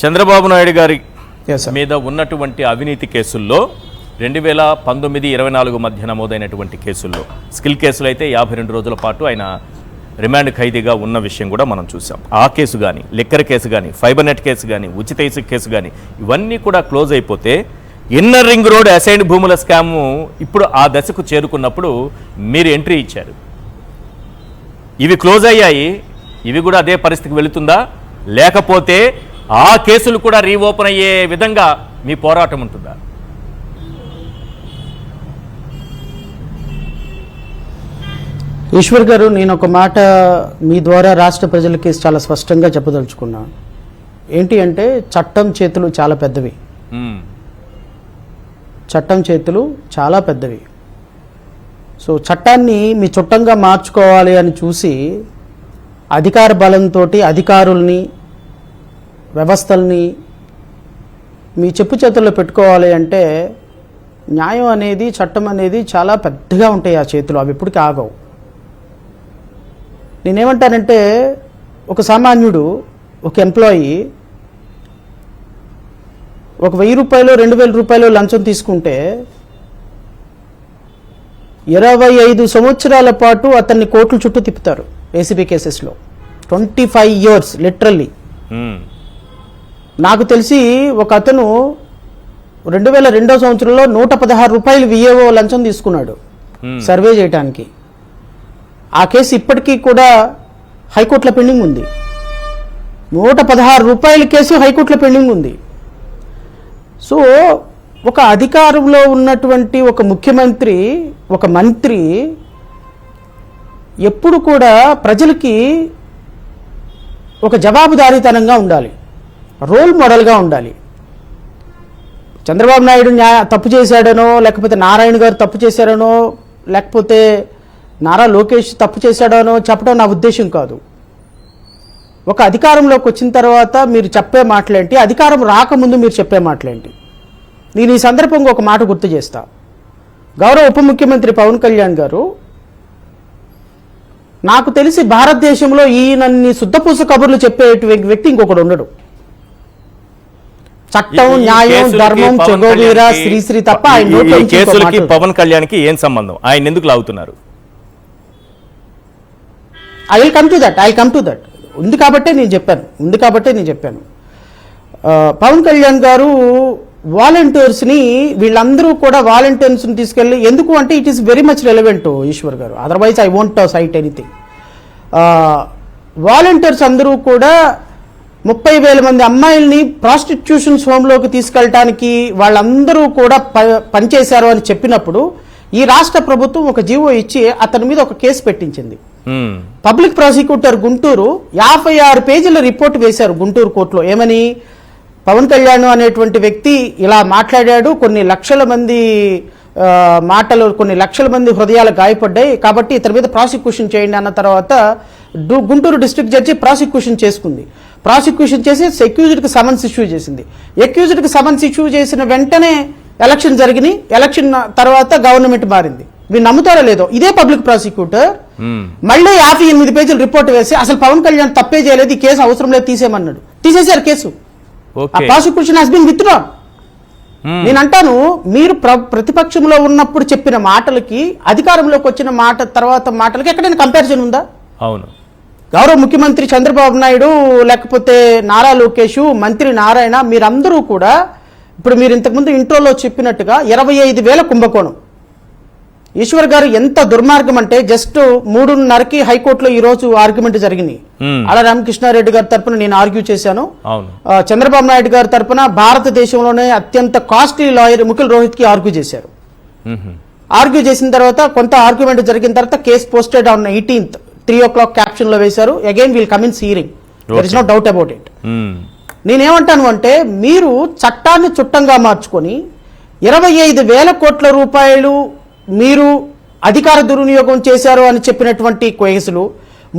చంద్రబాబు నాయుడు గారి మీద ఉన్నటువంటి అవినీతి కేసుల్లో 2019-24 మధ్య నమోదైనటువంటి కేసుల్లో స్కిల్ కేసులు అయితే 52 రోజుల పాటు ఆయన రిమాండ్ ఖైదీగా ఉన్న విషయం కూడా మనం చూసాం. ఆ కేసు కానీ, లిక్కర్ కేసు కానీ, ఫైబర్ నెట్ కేసు కానీ, ఉచిత ఇసుక కేసు కానీ ఇవన్నీ కూడా క్లోజ్ అయిపోతే ఇన్నర్ రింగ్ రోడ్ అసైన్డ్ భూముల స్కాము ఇప్పుడు ఆ దశకు చేరుకున్నప్పుడు మీరు ఎంట్రీ ఇచ్చారు. ఇవి క్లోజ్ అయ్యాయి, ఇవి కూడా అదే పరిస్థితికి వెళుతుందా, లేకపోతే ఆ కేసులు కూడా రీఓపెన్ అయ్యే విధంగా మీ పోరాటం ఉంటుందా? ఈశ్వర్ గారు, నేను ఒక మాట మీ ద్వారా రాష్ట్ర ప్రజలకి చాలా స్పష్టంగా చెప్పదలుచుకున్నాను. ఏంటి అంటే, చట్టం చేతులు చాలా పెద్దవి. చట్టం చేతులు చాలా పెద్దవి. సో చట్టాన్ని మీ చుట్టంగా మార్చుకోవాలి అని చూసి అధికార బలంతో అధికారుల్ని, వ్యవస్థల్ని మీ చెప్పు చేతుల్లో పెట్టుకోవాలి అంటే న్యాయం అనేది, చట్టం అనేది చాలా పెద్దగా ఉంటాయి ఆ చేతులు. అవి ఎప్పటికీ ఆగవు. నేనేమంటానంటే, ఒక సామాన్యుడు, ఒక ఎంప్లాయీ ఒక 1000 రూపాయలు 2000 రూపాయలు లంచం తీసుకుంటే 25 సంవత్సరాల పాటు అతన్ని కోర్టుల చుట్టూ తిప్పుతారు. ఏసీబీ కేసెస్లో 25 years లిటరల్లీ. నాకు తెలిసి ఒక అతను 2002వ సంవత్సరంలో 116 రూపాయలు విఏఓ లంచం తీసుకున్నాడు సర్వే చేయడానికి. ఆ కేసు ఇప్పటికీ కూడా హైకోర్టులో పెండింగ్ ఉంది. 116 రూపాయల కేసు హైకోర్టులో పెండింగ్ ఉంది. సో ఒక అధికారంలో ఉన్నటువంటి ఒక ముఖ్యమంత్రి, ఒక మంత్రి ఎప్పుడు కూడా ప్రజలకి ఒక జవాబుదారీతనంగా ఉండాలి, రోల్ మోడల్గా ఉండాలి. చంద్రబాబు నాయుడు తప్పు చేశాడనో, లేకపోతే నారాయణ గారు తప్పు చేశారనో, లేకపోతే నారా లోకేష్ తప్పు చేశాడనో చెప్పడం నా ఉద్దేశం కాదు. ఒక అధికారంలోకి వచ్చిన తర్వాత మీరు చెప్పే మాటలేంటి, అధికారం రాకముందు మీరు చెప్పే మాటలేంటి? నేను ఈ సందర్భంగా ఒక మాట గుర్తు చేస్తా. గౌరవ ఉప ముఖ్యమంత్రి పవన్ కళ్యాణ్ గారు, నాకు తెలిసి భారతదేశంలో ఈయనన్ని శుద్ధపూస కబుర్లు చెప్పే వ్యక్తి ఇంకొకడు ఉండడు. చట్టం, న్యాయం, ధర్మం, చెగోవీర, శ్రీశ్రీ తప్ప ఆయన పవన్ కళ్యాణ్కి ఏం సంబంధం? ఆయన ఎందుకు లాగుతున్నారు? I will come to that. ఉంది కాబట్టే నేను చెప్పాను. పవన్ కళ్యాణ్ గారు వాలంటీర్స్ని, వీళ్ళందరూ కూడా వాలంటీర్స్ని తీసుకెళ్ళి, ఎందుకు అంటే it is very much relevant Eshwar garu, otherwise I won't cite anything. Volunteers అందరూ కూడా 30,000 మంది అమ్మాయిల్ని ప్రాస్టిట్యూషన్స్ హోమ్లోకి తీసుకెళ్ళటానికి వాళ్ళందరూ కూడా పనిచేశారు అని చెప్పినప్పుడు ఈ రాష్ట్ర ప్రభుత్వం ఒక జీవో ఇచ్చి అతని మీద ఒక కేసు పెట్టించింది. పబ్లిక్ ప్రాసిక్యూటర్ గుంటూరు 56 పేజీల రిపోర్ట్ వేశారు గుంటూరు కోర్టులో. ఏమని? పవన్ కళ్యాణ్ అనేటువంటి వ్యక్తి ఇలా మాట్లాడాడు, కొన్ని లక్షల మంది మాటలు, కొన్ని లక్షల మంది హృదయాలు గాయపడ్డాయి, కాబట్టి ఇతని మీద ప్రాసిక్యూషన్ చేయండి అన్న తర్వాత గుంటూరు డిస్ట్రిక్ట్ జడ్జి ప్రాసిక్యూషన్ చేసుకుంది. ప్రాసిక్యూషన్ చేసి అక్యూజ్డ్కి సమన్స్ ఇష్యూ చేసింది. అక్యూజ్డ్కి సమన్స్ ఇష్యూ చేసిన వెంటనే ఎలక్షన్ జరిగినాయి. ఎలక్షన్ తర్వాత గవర్నమెంట్ మారింది. మీరు నమ్ముతారో లేదో, ఇదే పబ్లిక్ ప్రాసిక్యూటర్ మళ్ళీ 58 పేజీల రిపోర్ట్ వేసి అసలు పవన్ కళ్యాణ్ తప్పే చేయలేదు, ఈ కేసు అవసరం లేదు, తీసేయమన్నాడు. తీసేశారు కేసు. ఆ ప్రాసిక్యూషన్ హాస్ బీన్ విత్డ్రాన్. నేను అంటాను, మీరు ప్రతిపక్షంలో ఉన్నప్పుడు చెప్పిన మాటలకి, అధికారంలోకి వచ్చిన మాట తర్వాత మాటలకి ఎక్కడైనా కంపారిజన్ ఉందా? అవును. గౌరవ ముఖ్యమంత్రి చంద్రబాబు నాయుడు, లేకపోతే నారా లోకేష్, మంత్రి నారాయణ, మీరందరూ కూడా ఇప్పుడు మీరు ఇంతకుముందు ఇంట్రోలో చెప్పినట్టుగా 25,000 కుంభకోణం. ఈశ్వర్ గారు, ఎంత దుర్మార్గం అంటే, జస్ట్ 3:30కి హైకోర్టులో ఈ రోజు ఆర్గ్యుమెంట్ జరిగింది. ఆళ్ళ రామకృష్ణారెడ్డి గారి తరపున నేను ఆర్గ్యూ చేశాను. చంద్రబాబు నాయుడు గారి తరపున భారతదేశంలోనే అత్యంత కాస్ట్లీ లాయర్ ముకుల్ రోహిత్ కి ఆర్గ్యూ చేశారు. ఆర్గ్యూ చేసిన తర్వాత కొంత ఆర్గ్యుమెంట్ జరిగిన తర్వాత case posted on 18th 3 o'clock caption లో వేశారు. Again will come in hearing, there is no doubt about it. నేనేమంటాను అంటే, మీరు చట్టాన్ని చుట్టంగా మార్చుకొని 25,000 కోట్ల రూపాయలు మీరు అధికార దుర్వినియోగం చేశారు అని చెప్పినటువంటి కేసులు,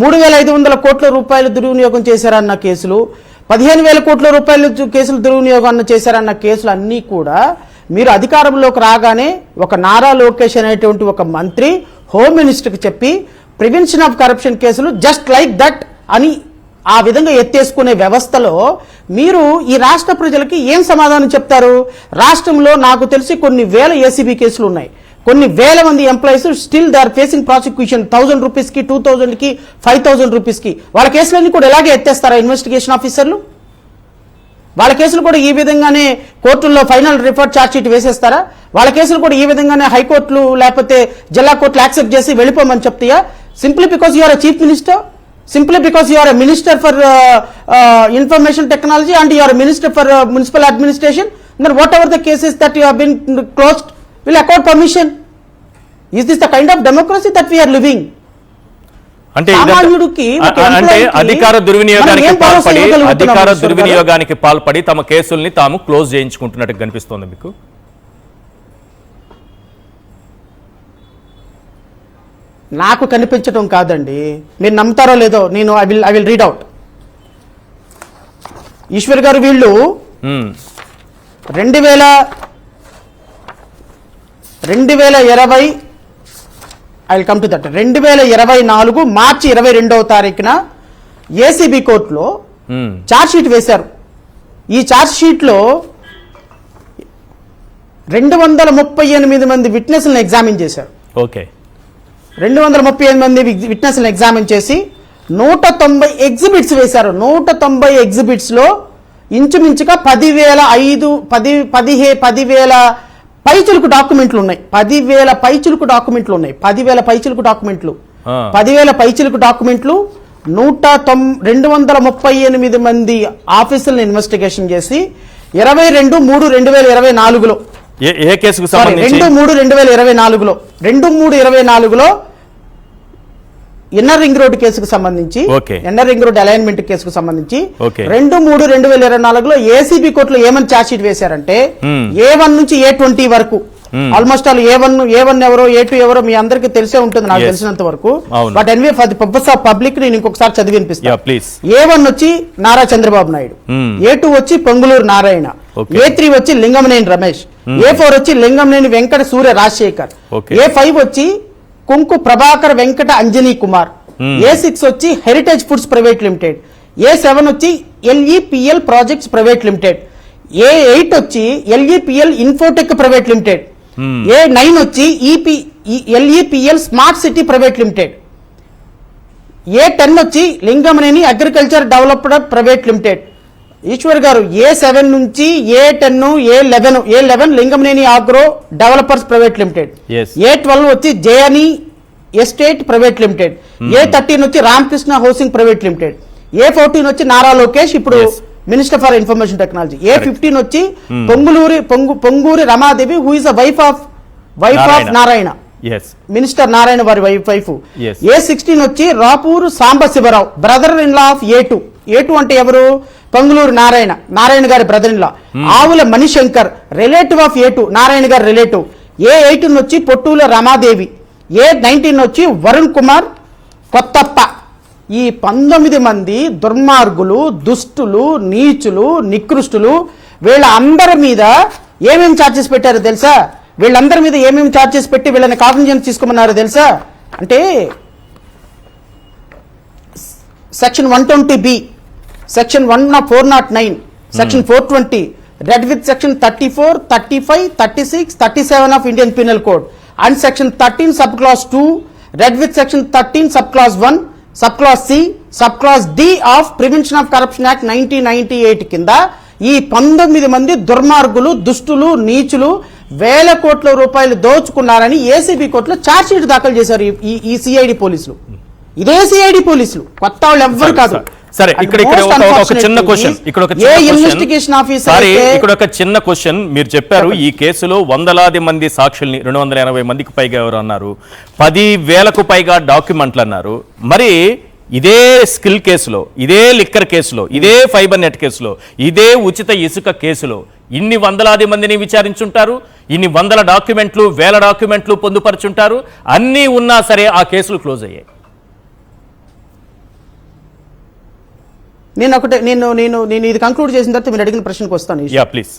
3,500 కోట్ల రూపాయలు దుర్వినియోగం చేశారన్న కేసులు, 15,000 కోట్ల రూపాయలు కేసులు దుర్వినియోగం చేశారన్న కేసులు అన్నీ కూడా మీరు అధికారంలోకి రాగానే ఒక నారా లోకేష్ అనేటువంటి ఒక మంత్రి హోమ్ మినిస్టర్కి చెప్పి ప్రివెన్షన్ ఆఫ్ కరప్షన్ కేసులు జస్ట్ లైక్ దట్ అని ఆ విధంగా ఎత్తేసుకునే వ్యవస్థలో మీరు ఈ రాష్ట్ర ప్రజలకి ఏం సమాధానం చెప్తారు? రాష్ట్రంలో నాకు తెలిసి కొన్ని వేల ఏసీబీ కేసులు ఉన్నాయి, కొన్ని వేల మంది employees still they are facing prosecution 1000 రూపీస్కి 2000కి 5000 రూపీస్కి. వాళ్ళ కేసులన్నీ కూడా ఇలాగే ఎత్తేస్తారా ఇన్వెస్టిగేషన్ ఆఫీసర్లు? వాళ్ళ కేసులు కూడా ఈ విధంగానే కోర్టుల్లో ఫైనల్ రిపోర్ట్ ఛార్జ్ షీట్ వేసేస్తారా? వాళ్ళ కేసులు కూడా ఈ విధంగానే హైకోర్టులు లేకపోతే జిల్లా కోర్టులు యాక్సెప్ట్ చేసి వెళ్ళిపోమని చెప్తాయా? Simply because you are a chief minister, simply because you are a minister for information technology and you are a minister for municipal administration, then whatever the cases that you have been closed will accord permission. Is this the kind of democracy that we are living? అంటే అధికార దుర్వినియోగానికి పాల్పడి తమ కేసుల్ని తాము close చేయించుకుంటున్నట్టు కనిపిస్తోంది మీకు? నాకు కనిపించడం కాదండి, మీరు నమ్ముతారో లేదో, నేను I will read out. Eshwar garu వీళ్ళు 2020 I will come to that. 2024 మార్చి 22వ తారీఖున ఏసీబీ కోర్టులో ఛార్జ్ షీట్ వేశారు. ఈ ఛార్జ్ షీట్లో 238 మంది విట్నెస్లను ఎగ్జామిన్ చేశారు. ఓకే, 238 మంది విట్నెస్లను ఎగ్జామిన్ చేసి 190 ఎగ్జిబిట్స్ వేశారు. 190 ఎగ్జిబిట్స్ లో ఇంచుమించుగా 10,000 పైచులకు డాక్యుమెంట్లు ఉన్నాయి. 10,000 పైచులకు డాక్యుమెంట్లు ఉన్నాయి. 10,000 పైచులకు డాక్యుమెంట్లు 10,000 పైచులకు డాక్యుమెంట్లు 238 మంది ఆఫీసులను ఇన్వెస్టిగేషన్ చేసి 22/3/2024లో ఏ కేసుకు సంబంధించి 2/3/2024లో ఇన్నర్ రింగ్ రోడ్ కేసుకు సంబంధించి, ఇన్నర్ రింగ్ రోడ్ అలైన్మెంట్ కేసుకు సంబంధించి 2/3/2024లో ఏసీబీ కోర్టులో ఏమని ఛార్జ్ షీట్ వేశారంటే A1 నుంచి A20 వరకు ఆల్మోస్ట్ ఆల్ A1 ఎవరో A2 ఎవరో మీ అందరికీ తెలిసే ఉంటుంది నాకు తెలిసినంత వరకు. But anyway for the purpose of public నేను ఇంకొకసారి చదివి వినిపిస్తాను. A1 వచ్చి నారా చంద్రబాబు నాయుడు, A2 వచ్చి పొంగులూరు నారాయణ, A3 వచ్చి లింగమనేని రమేష్, A4 వచ్చి లింగమనేని వెంకట సూర్య రాజశేఖర్, A5 వచ్చి కుంకు ప్రభాకర్ వెంకట అంజనీ కుమార్, A6 వచ్చి heritage foods private limited, A7 వచ్చి LEPL projects private limited, A8 వచ్చి LEPL Infotech private limited, A9 వచ్చి LEPL smart city private limited, A10 వచ్చి Lingamaneni agriculture development private limited. Eshwar garu A7 నుంచి A10 A11 Lingamaneni agro developers private limited, A12 వచ్చి జయని estate private limited, A13 వచ్చి Ramakrishna housing private limited, A14 వచ్చి నారా లోకేష్ ఇప్పుడు minister for information technology, A15 వచ్చి Ponguru Ramadevi who is the wife of Narayana, minister Narayana వారి wife. A16 వచ్చి Rapur Sambasivarao brother in law of A2 అంటే ఎవరు? పొంగులూరు నారాయణ గారి బ్రదర్ ఇన్ లా. ఆవుల Manishankar relative of A2, Narayana గారి రిలేటివ్. A18 వచ్చి పొట్టూల రమాదేవి, A19 వచ్చి వరుణ్ కుమార్ కొత్తప్ప. ఈ 19 మంది దుర్మార్గులు, దుష్టులు, నీచులు, నికృష్టులు వీళ్ళ అందరి మీద ఏమేమి ఛార్జెస్ పెట్టారో తెలుసా? వీళ్ళందరి మీద ఏమేమి ఛార్జెస్ పెట్టి వీళ్ళని కాగ్నిజెన్స్ తీసుకోమన్నారో తెలుసా? అంటే section 120B, section 409, section 420, red with section 34, 35, 36, 37 of Indian penal code and section 13 sub class 2, red with section 13 sub class 1, sub class C, sub class D of prevention of corruption act 1998 కింద ఈ 19 మంది దుర్మార్గులు, దుష్టులు, నీచులు వేల కోట్ల రూపాయలు దోచుకున్నారని ACB కోర్టులో charge sheet దాఖలు చేశారు ఈ సిఐడి పోలీసులు. ఇదే సిఐడి పోలీసులు, కొత్త వాళ్ళు ఎవ్వరు కాదు. సరే, ఇక్కడ ఒక చిన్న క్వశ్చన్, ఇక్కడ ఒక చిన్న క్వశ్చన్. మీరు చెప్పారు ఈ కేసులో వందలాది మంది సాక్షుల్ని 280 మందికి పైగా ఎవరు అన్నారు, 10,000కు పైగా డాక్యుమెంట్లు అన్నారు. మరి ఇదే స్కిల్ కేసులో, ఇదే లిక్కర్ కేసులో, ఇదే ఫైబర్ నెట్ కేసులో, ఇదే ఉచిత ఇసుక కేసులో ఇన్ని వందలాది మందిని విచారించుంటారు, ఇన్ని వందల డాక్యుమెంట్లు, వేల డాక్యుమెంట్లు పొందుపరుచుంటారు. అన్నీ ఉన్నా సరే ఆ కేసులు క్లోజ్ అయ్యాయి. నేను ఇది కంక్లూడ్ చేసిన తర్వాత మీరు అడిగిన ప్రశ్నకు వస్తాను. ప్లీజ్.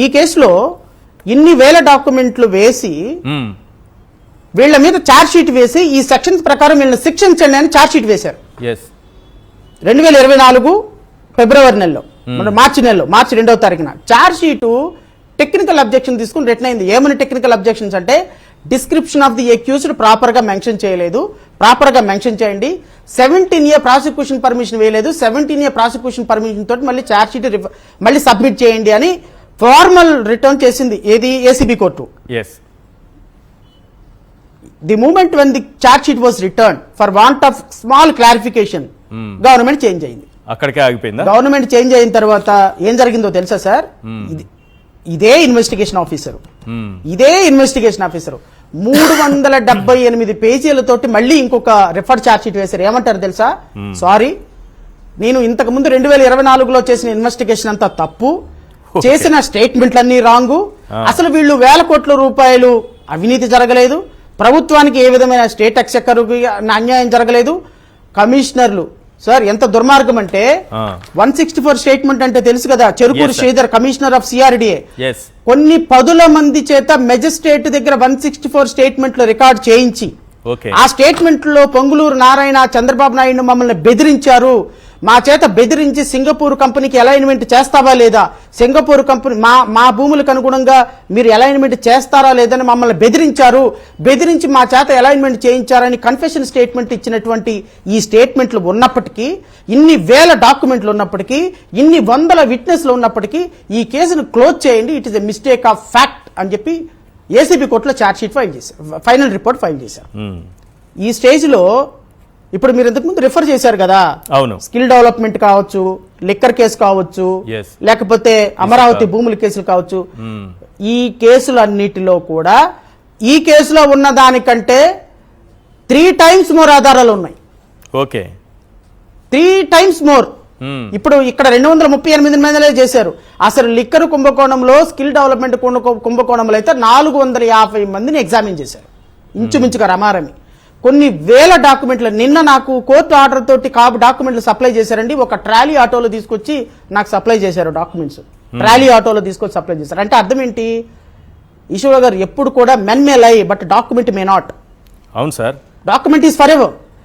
ఈ కేసులో ఇన్ని వేల డాక్యుమెంట్లు వేసి వీళ్ళ మీద ఛార్జ్ షీట్ వేసి ఈ సెక్షన్స్ ప్రకారం వీళ్ళని శిక్షించండి అని ఛార్జ్ షీట్ వేశారు. 2024 ఫిబ్రవరి నెలలో మార్చి 2వ తారీఖున ఛార్జ్ షీటు టెక్నికల్ అబ్జెక్షన్ తీసుకుని రిటర్న్ అయింది. ఏమని టెక్నికల్ అబ్జెక్షన్స్ అంటే description of the accused proper గా మెన్షన్ చేయలేదు, ప్రాపర్ గా మెన్షన్ చేయండి, 17A ప్రాసిక్యూషన్ పర్మిషన్ వేయలేదు, 17A ప్రాసిక్యూషన్ పర్మిషన్ తోటి మళ్ళీ ఛార్జ్ షీట్ మళ్ళీ సబ్మిట్ చేయండి అని ఫార్మల్ రిటర్న్ చేసింది ఏది ACB court. The moment when the charge sheet was return for want of small clarification government change అయింది. అక్కడికే ఆగిపోయిందా? గవర్నమెంట్ చేంజ్ అయిన తర్వాత ఏం జరిగిందో తెలుసా సార్? ఇదే ఇన్వెస్టిగేషన్ ఆఫీసరు 378 పేజీలతోటి మళ్ళీ ఇంకొక రిఫర్ ఛార్జ్ షీట్ వేశారు. ఏమంటారు తెలుసా? సారీ, నేను ఇంతకు ముందు 2024లో చేసిన ఇన్వెస్టిగేషన్ అంతా తప్పు, చేసిన స్టేట్మెంట్లన్నీ రాంగు, అసలు వీళ్ళు వేల కోట్ల రూపాయలు అవినీతి జరగలేదు, ప్రభుత్వానికి ఏ విధమైన స్టేట్ ఎక్సెక్కర్ అన్యాయం జరగలేదు, కమిషనర్లు సార్ ఎంత దుర్మార్గం అంటే 164 స్టేట్మెంట్ అంటే తెలుసు కదా, Cherukuru Sridhar commissioner of CRDA కొన్ని పదుల మంది చేత మెజిస్ట్రేట్ దగ్గర 164 స్టేట్మెంట్లు రికార్డ్ చేయించి ఆ స్టేట్మెంట్ లో పొంగులూరు నారాయణ చంద్రబాబు నాయుడు మమ్మల్ని బెదిరించారు, మా చేత బెదిరించి సింగపూర్ కంపెనీకి అలైన్మెంట్ చేస్తావా లేదా, సింగపూర్ కంపెనీ మా భూములకు అనుగుణంగా మీరు అలైన్మెంట్ చేస్తారా లేదని మమ్మల్ని బెదిరించి మా చేత అలైన్మెంట్ చేయించారని కన్ఫెషన్ స్టేట్మెంట్ ఇచ్చినటువంటి ఈ స్టేట్మెంట్లు ఉన్నప్పటికీ, ఇన్ని వేల డాక్యుమెంట్లు ఉన్నప్పటికీ, ఇన్ని వందల విట్నెస్లు ఉన్నప్పటికీ ఈ కేసును క్లోజ్ చేయండి, it is a mistake of fact అని చెప్పి ఏసీబీ కోర్టులో ఛార్జ్ షీట్ ఫైల్ చేశారు, ఫైనల్ రిపోర్ట్ ఫైల్ చేశారు. ఈ స్టేజ్ లో ఇప్పుడు మీరు ఇంతకు ముందు రిఫర్ చేశారు కదా, అవును, స్కిల్ డెవలప్మెంట్ కావచ్చు, లిక్కర్ కేసు కావచ్చు, లేకపోతే అమరావతి భూముల కేసులు కావచ్చు, ఈ కేసులన్నిటిలో కూడా ఈ కేసులో ఉన్న దానికంటే 3 times మోర్ ఆధారాలు ఉన్నాయి. Okay, 3 times more. ఇప్పుడు ఇక్కడ 238 మందిలే చేశారు. అసలు లిక్కర్ కుంభకోణంలో, స్కిల్ డెవలప్మెంట్ కుంభకోణంలో అయితే 450 మందిని ఎగ్జామిన్ చేశారు, ఇంచుమించుగా రమారమి. కొన్ని వేల డాక్యుమెంట్లు నిన్న నాకు కోర్టు ఆర్డర్ తోటి డాక్యుమెంట్లు సప్లై చేశారండి. ఒక ట్రాలీ ఆటోలో తీసుకొచ్చి నాకు సప్లై చేశారు డాక్యుమెంట్స్, ట్రాలీ ఆటోలో తీసుకొచ్చి సప్లై చేశారు. అంటే అర్థం ఏంటి? ఈశ్వర గారు ఎప్పుడు కూడా మెన్ మే లై బట్ డాక్యుమెంట్ మే నాట్. అవును sir, document is for ever.